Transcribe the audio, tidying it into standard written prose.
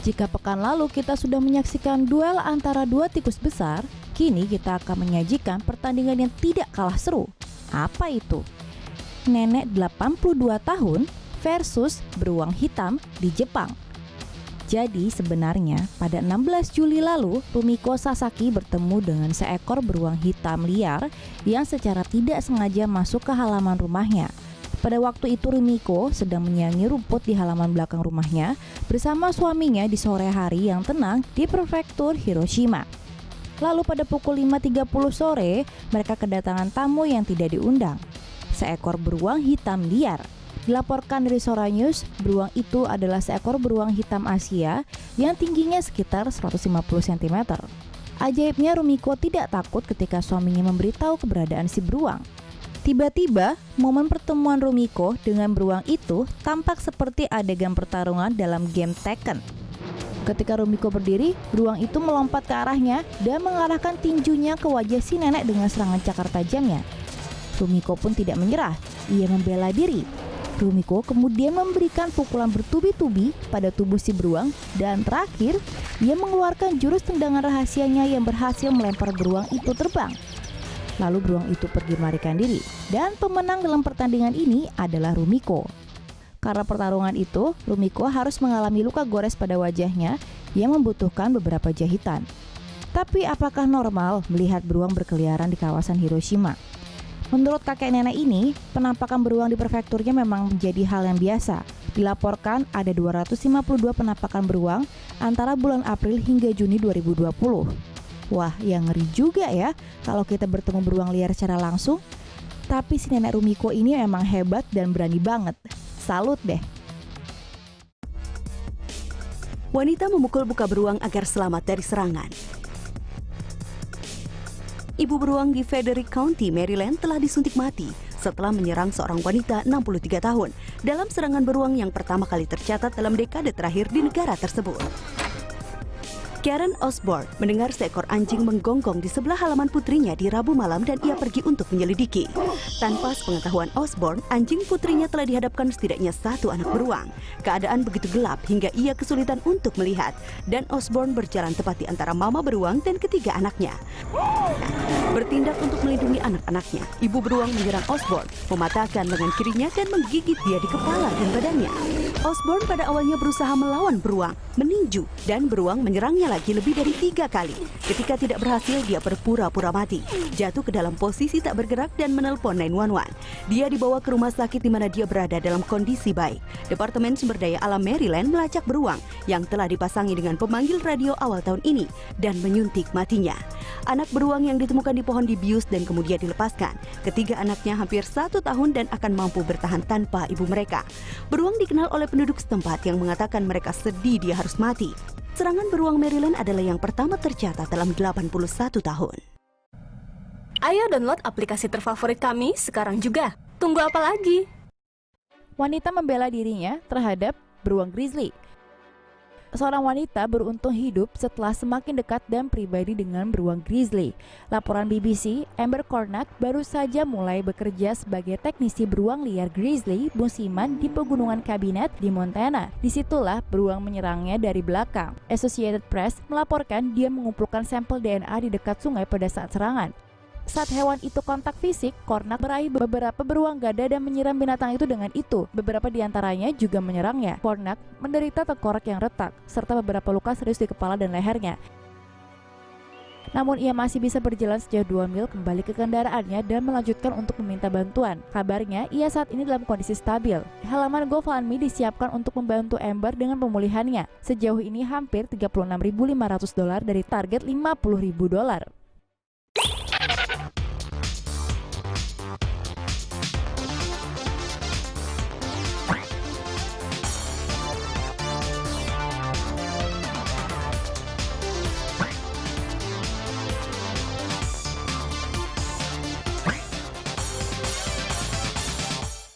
Jika pekan lalu kita sudah menyaksikan duel antara dua tikus besar, kini kita akan menyajikan pertandingan yang tidak kalah seru. Apa itu? Nenek 82 tahun versus beruang hitam di Jepang. Jadi sebenarnya pada 16 Juli lalu, Rumiko Sasaki bertemu dengan seekor beruang hitam liar yang secara tidak sengaja masuk ke halaman rumahnya. Pada waktu itu Rumiko sedang menyiangi rumput di halaman belakang rumahnya bersama suaminya di sore hari yang tenang di prefektur Hiroshima. Lalu pada pukul 5.30 sore, mereka kedatangan tamu yang tidak diundang. Seekor beruang hitam liar. Dilaporkan dari Sora News, beruang itu adalah seekor beruang hitam Asia yang tingginya sekitar 150 cm. Ajaibnya Rumiko tidak takut ketika suaminya memberitahu keberadaan si beruang. Tiba-tiba, momen pertemuan Rumiko dengan beruang itu tampak seperti adegan pertarungan dalam game Tekken. Ketika Rumiko berdiri, beruang itu melompat ke arahnya dan mengarahkan tinjunya ke wajah si nenek dengan serangan cakar tajamnya. Rumiko pun tidak menyerah, ia membela diri. Rumiko kemudian memberikan pukulan bertubi-tubi pada tubuh si beruang dan terakhir, ia mengeluarkan jurus tendangan rahasianya yang berhasil melempar beruang itu terbang. Lalu beruang itu pergi melarikan diri dan pemenang dalam pertandingan ini adalah Rumiko. Karena pertarungan itu, Rumiko harus mengalami luka gores pada wajahnya yang membutuhkan beberapa jahitan. Tapi apakah normal melihat beruang berkeliaran di kawasan Hiroshima? Menurut kakek nenek ini, penampakan beruang di prefekturnya memang menjadi hal yang biasa. Dilaporkan ada 252 penampakan beruang antara bulan April hingga Juni 2020. Wah, yang ngeri juga ya kalau kita bertemu beruang liar secara langsung. Tapi si nenek Rumiko ini memang hebat dan berani banget. Salut deh. Wanita memukul buka beruang agar selamat dari serangan. Ibu beruang di Frederick County, Maryland telah disuntik mati setelah menyerang seorang wanita 63 tahun dalam serangan beruang yang pertama kali tercatat dalam dekade terakhir di negara tersebut. Karen Osborne mendengar seekor anjing menggonggong di sebelah halaman putrinya di Rabu malam dan ia pergi untuk menyelidiki. Tanpa sepengetahuan Osborne, anjing putrinya telah dihadapkan setidaknya satu anak beruang. Keadaan begitu gelap hingga ia kesulitan untuk melihat dan Osborne berjalan tepat di antara mama beruang dan ketiga anaknya. Bertindak untuk melindungi anak-anaknya, ibu beruang menyerang Osborne, mematahkan lengan kirinya dan menggigit dia di kepala dan badannya. Osborne pada awalnya berusaha melawan beruang, meninju, dan beruang menyerangnya lagi lebih dari 3 kali. Ketika tidak berhasil, dia berpura-pura mati, jatuh ke dalam posisi tak bergerak dan menelpon 911. Dia dibawa ke rumah sakit di mana dia berada dalam kondisi baik. Departemen Sumber Daya Alam Maryland melacak beruang yang telah dipasangi dengan pemanggil radio awal tahun ini dan menyuntik matinya. Anak beruang yang ditemukan di pohon dibius dan kemudian dilepaskan. Ketiga anaknya hampir 1 tahun dan akan mampu bertahan tanpa ibu mereka. Beruang dikenal oleh penduduk setempat yang mengatakan mereka sedih dia harus mati. Serangan beruang Maryland adalah yang pertama tercatat dalam 81 tahun. Ayo download aplikasi terfavorit kami sekarang juga. Tunggu apa lagi? Wanita membela dirinya terhadap beruang grizzly. Seorang wanita beruntung hidup setelah semakin dekat dan pribadi dengan beruang grizzly. Laporan BBC, Amber Cornack baru saja mulai bekerja sebagai teknisi beruang liar grizzly musiman di pegunungan Cabinet di Montana. Disitulah beruang menyerangnya dari belakang. Associated Press melaporkan dia mengumpulkan sampel DNA di dekat sungai pada saat serangan. Saat hewan itu kontak fisik, Cornack meraih beberapa beruang gada dan menyiram binatang itu dengan itu. Beberapa di antaranya juga menyerangnya. Cornack menderita tengkorak yang retak, serta beberapa luka serius di kepala dan lehernya. Namun ia masih bisa berjalan sejauh 2 mil kembali ke kendaraannya dan melanjutkan untuk meminta bantuan. Kabarnya, ia saat ini dalam kondisi stabil. Halaman GoFundMe disiapkan untuk membantu Amber dengan pemulihannya. Sejauh ini hampir $36.500 dari target $50.000.